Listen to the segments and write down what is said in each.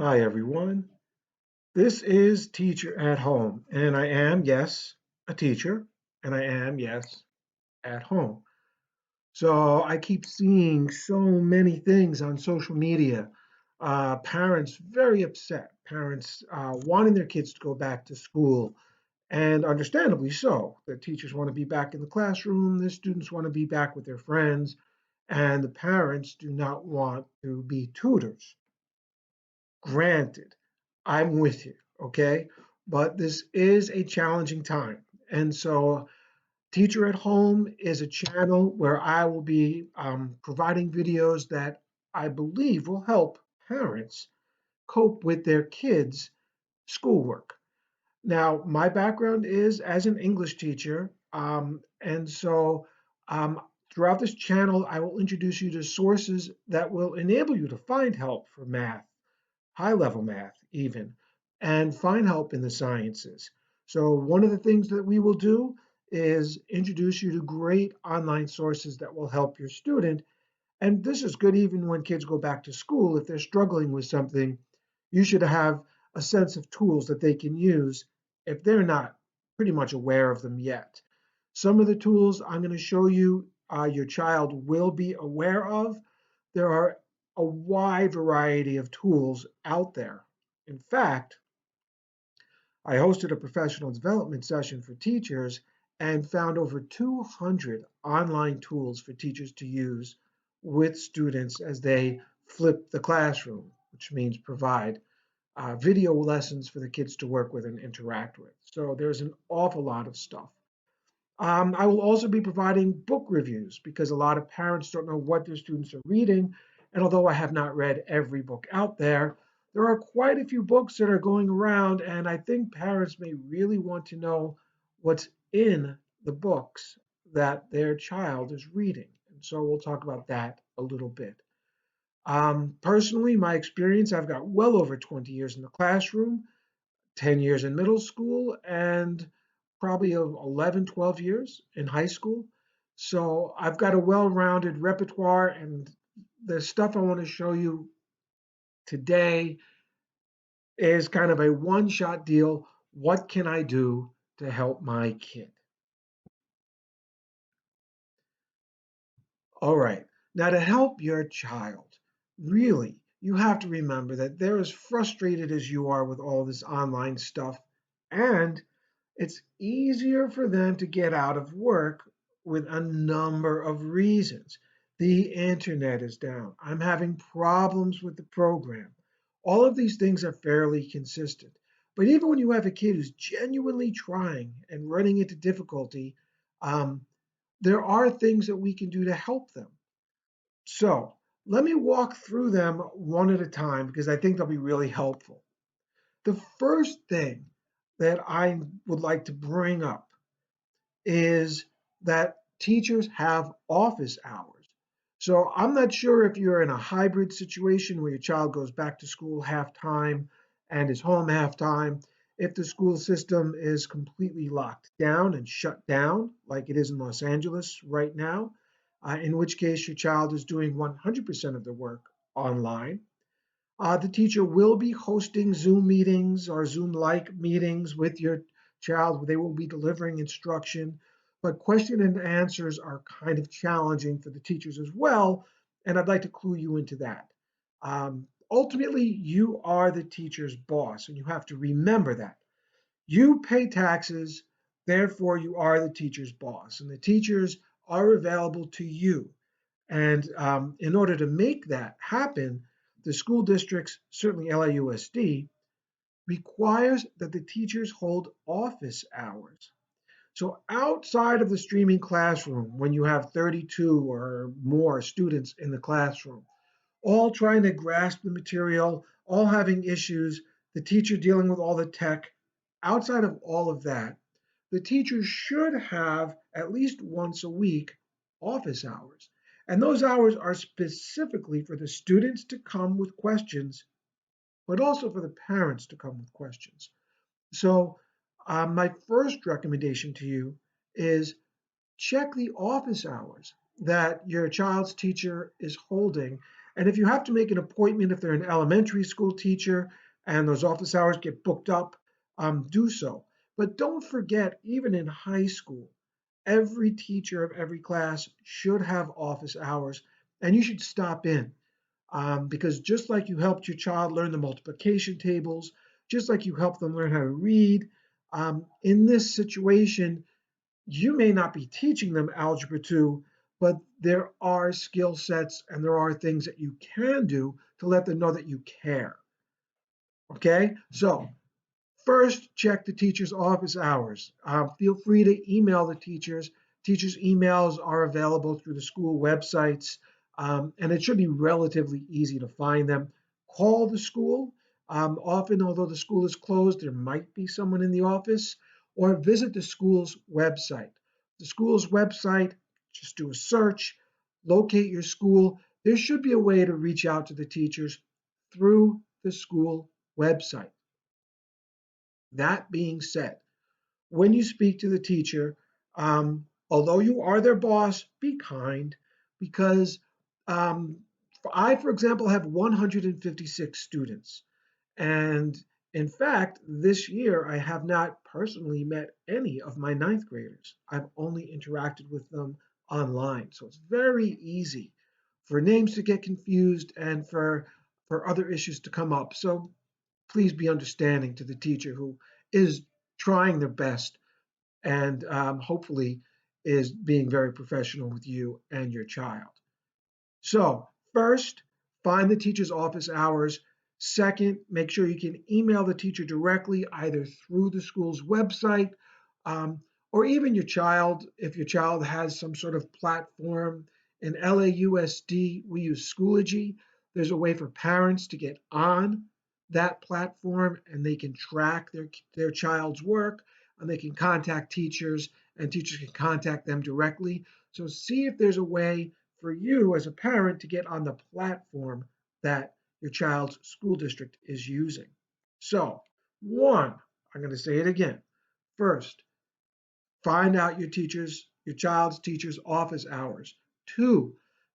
Hi, everyone. This is Teacher at Home, and I am, yes, a teacher, and I am, yes, at home. So I keep seeing so many things on social media. Parents very upset, parents wanting their kids to go back to school, and understandably so. The teachers want to be back in the classroom, the students want to be back with their friends, and the parents do not want to be tutors. Granted, I'm with you, okay? But this is a challenging time. And so, Teacher at Home is a channel where I will be providing videos that I believe will help parents cope with their kids' schoolwork. Now, my background is as an English teacher. And so, throughout this channel, I will introduce you to sources that will enable you to find help for math, high level math even, and find help in the sciences. So one of the things that we will do is introduce you to great online sources that will help your student. And this is good even when kids go back to school. If they're struggling with something, you should have a sense of tools that they can use if they're not pretty much aware of them yet. Some of the tools I'm going to show you your child will be aware of. There are a wide variety of tools out there. In fact, I hosted a professional development session for teachers and found over 200 online tools for teachers to use with students as they flip the classroom, which means provide video lessons for the kids to work with and interact with. So there's an awful lot of stuff. I will also be providing book reviews because a lot of parents don't know what their students are reading. And although I have not read every book out there, there are quite a few books that are going around, and I think parents may really want to know what's in the books that their child is reading. And so we'll talk about that a little bit. Personally, my experience, I've got well over 20 years in the classroom, 10 years in middle school, and probably 11, 12 years in high school. So I've got a well-rounded repertoire, and the stuff I want to show you today is kind of a one-shot deal. What can I do to help my kid? All right. Now, to help your child, really, you have to remember that they're as frustrated as you are with all this online stuff, and it's easier for them to get out of work with a number of reasons. The internet is down. I'm having problems with the program. All of these things are fairly consistent. But even when you have a kid who's genuinely trying and running into difficulty, um, there are things that we can do to help them. So let me walk through them one at a time because I think they'll be really helpful. The first thing that I would like to bring up is that teachers have office hours. So I'm not sure if you're in a hybrid situation where your child goes back to school half time and is home half time, if the school system is completely locked down and shut down, like it is in Los Angeles right now, in which case your child is doing 100% of the work online. The teacher will be hosting Zoom meetings or Zoom-like meetings with your child. They will be delivering instruction, but question and answers are kind of challenging for the teachers as well, and I'd like to clue you into that. Ultimately, you are the teacher's boss, and you have to remember that. You pay taxes, therefore you are the teacher's boss, and the teachers are available to you. And in order to make that happen, the school districts, certainly LAUSD, requires that the teachers hold office hours. So outside of the streaming classroom, when you have 32 or more students in the classroom, all trying to grasp the material, all having issues, the teacher dealing with all the tech, outside of all of that, the teacher should have at least once a week office hours. And those hours are specifically for the students to come with questions, but also for the parents to come with questions. So, my first recommendation to you is check the office hours that your child's teacher is holding. And if you have to make an appointment, if they're an elementary school teacher and those office hours get booked up, do so. But don't forget, even in high school, every teacher of every class should have office hours, and you should stop in. Because just like you helped your child learn the multiplication tables, just like you helped them learn how to read, in this situation, you may not be teaching them Algebra 2, but there are skill sets and there are things that you can do to let them know that you care. Okay? So, first, check the teacher's office hours. Feel free to email the teachers. Teachers' emails are available through the school websites, and it should be relatively easy to find them. Call the school. Often, although the school is closed, there might be someone in the office, or visit the school's website. The school's website, just do a search, locate your school. There should be a way to reach out to the teachers through the school website. That being said, when you speak to the teacher, although you are their boss, be kind because um, I, for example, have 156 students. And in fact, this year I have not personally met any of my ninth graders. I've only interacted with them online. So it's very easy for names to get confused and for other issues to come up. So please be understanding to the teacher who is trying their best and hopefully is being very professional with you and your child. So, first, find the teacher's office hours. Second, make sure you can email the teacher directly, either through the school's website um, or even your child, if your child has some sort of platform. In LAUSD, we use Schoology. There's a way for parents to get on that platform and they can track their child's work and they can contact teachers and teachers can contact them directly. So, see if there's a way for you as a parent to get on the platform that your child's school district is using. So, one, I'm going to say it again. First, find out your child's teacher's office hours. Two,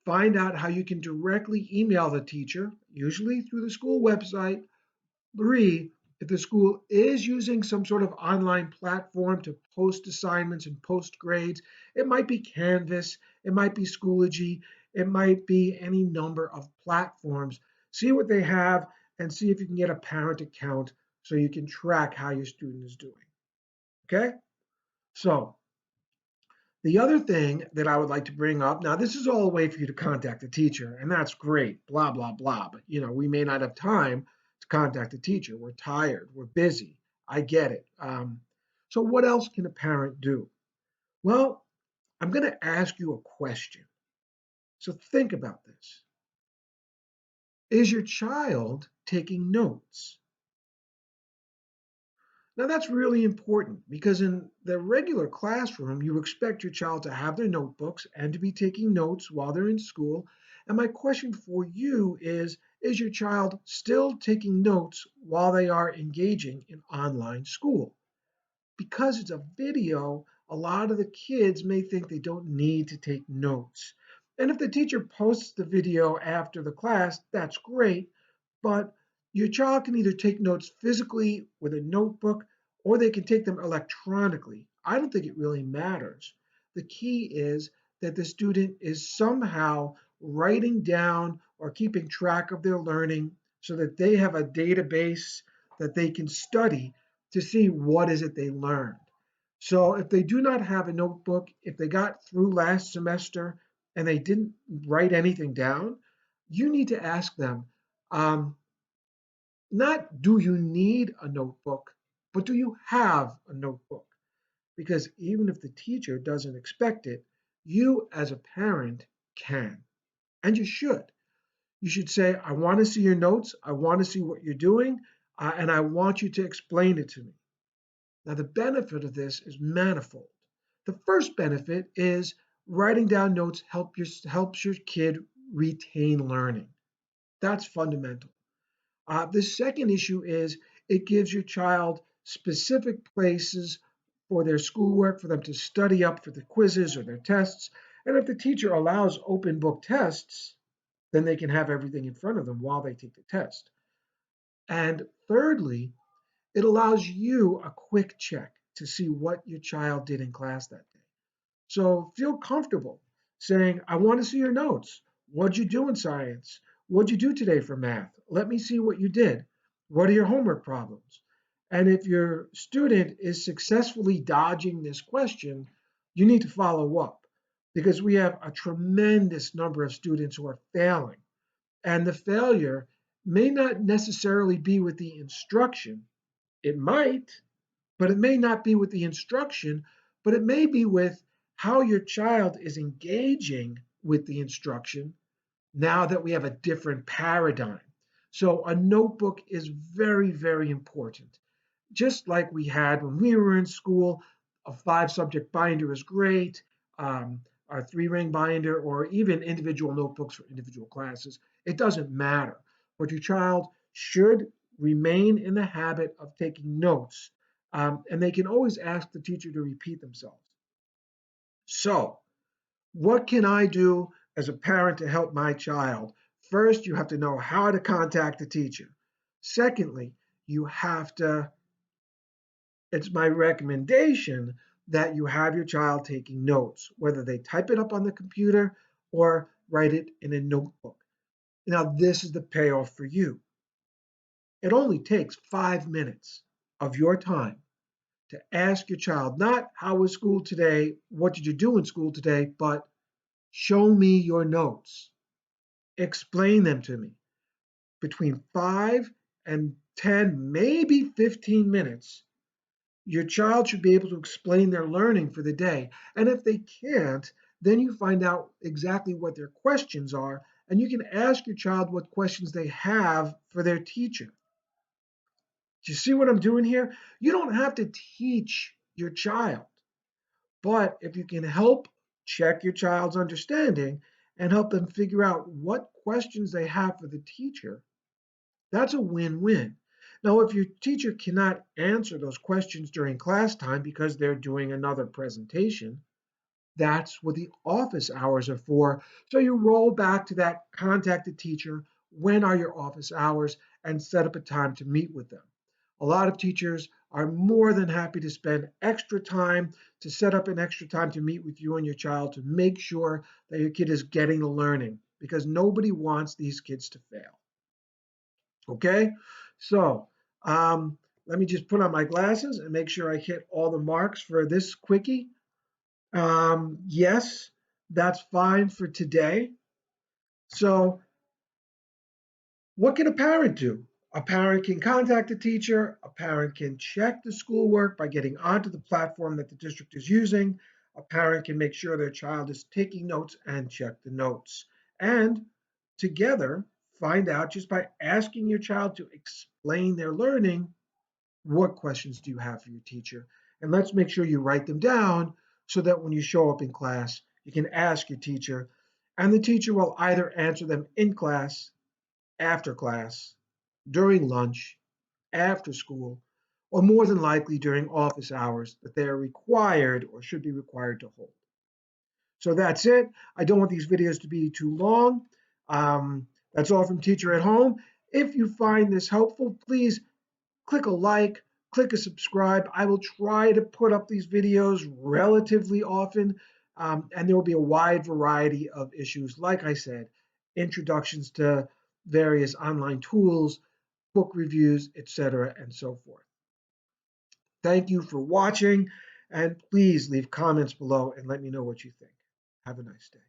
find out how you can directly email the teacher, usually through the school website. Three, if the school is using some sort of online platform to post assignments and post grades, it might be Canvas, it might be Schoology, it might be any number of platforms. See what they have and see if you can get a parent account so you can track how your student is doing. Okay? So, the other thing that I would like to bring up now, this is all a way for you to contact the teacher, and that's great, blah, blah, blah. But, we may not have time to contact the teacher. We're tired, we're busy. I get it. So, what else can a parent do? Well, I'm going to ask you a question. So, think about this. Is your child taking notes? Now, that's really important because in the regular classroom, you expect your child to have their notebooks and to be taking notes while they're in school. And my question for you is your child still taking notes while they are engaging in online school? Because it's a video, a lot of the kids may think they don't need to take notes. And if the teacher posts the video after the class, that's great, but your child can either take notes physically with a notebook or they can take them electronically. I don't think it really matters. The key is that the student is somehow writing down or keeping track of their learning so that they have a database that they can study to see what is it they learned. So if they do not have a notebook, if they got through last semester and they didn't write anything down, you need to ask them, um, not do you need a notebook, but do you have a notebook? Because even if the teacher doesn't expect it, you as a parent can, and you should. You should say, I want to see your notes, I want to see what you're doing, and I want you to explain it to me. Now, the benefit of this is manifold. The first benefit is writing down notes helps your kid retain learning. That's fundamental. The second issue is it gives your child specific places for their schoolwork, for them to study up for the quizzes or their tests. And if the teacher allows open book tests, Then they can have everything in front of them while they take the test. And thirdly, it allows you a quick check to see what your child did in class that day. So feel comfortable saying, I want to see your notes. What'd you do in science? What'd you do today for math? Let me see what you did. What are your homework problems? And if your student is successfully dodging this question, you need to follow up because we have a tremendous number of students who are failing. And the failure may not necessarily be with the instruction. It might, but it may not be with the instruction, but it may be with how your child is engaging with the instruction now that we have a different paradigm. So a notebook is very, very important. Just like we had when we were in school, a 5 subject binder is great, our 3 ring binder, or even individual notebooks for individual classes. It doesn't matter. But your child should remain in the habit of taking notes, and they can always ask the teacher to repeat themselves. So, what can I do as a parent to help my child? First, you have to know how to contact the teacher. Secondly, you have to it's my recommendation that you have your child taking notes, whether they type it up on the computer or write it in a notebook. Now, this is the payoff for you. It only takes 5 minutes of your time to ask your child, not how was school today, what did you do in school today, but show me your notes. Explain them to me. Between 5 and 10, maybe 15 minutes, your child should be able to explain their learning for the day. And if they can't, then you find out exactly what their questions are, and you can ask your child what questions they have for their teacher. Do you see what I'm doing here? You don't have to teach your child, but if you can help check your child's understanding and help them figure out what questions they have for the teacher, that's a win-win. Now, if your teacher cannot answer those questions during class time because they're doing another presentation, that's what the office hours are for. So you roll back to that contact the teacher. When are your office hours? And set up a time to meet with them. A lot of teachers are more than happy to spend extra time to set up an extra time to meet with you and your child to make sure that your kid is getting the learning because nobody wants these kids to fail. Okay, so let me just put on my glasses and make sure I hit all the marks for this quickie. Yes, that's fine for today. So, what can a parent do? A parent can contact a teacher. A parent can check the schoolwork by getting onto the platform that the district is using. A parent can make sure their child is taking notes and check the notes. And together, find out just by asking your child to explain their learning, what questions do you have for your teacher? And let's make sure you write them down so that when you show up in class, you can ask your teacher, and the teacher will either answer them in class, after class, during lunch, after school, or more than likely during office hours that they are required or should be required to hold. So that's it. I don't want these videos to be too long. That's all from Teacher at Home. If you find this helpful, please click a like, click a subscribe. I will try to put up these videos relatively often, and there will be a wide variety of issues. Like I said, introductions to various online tools, book reviews, etc., and so forth. Thank you for watching, and please leave comments below and let me know what you think. Have a nice day.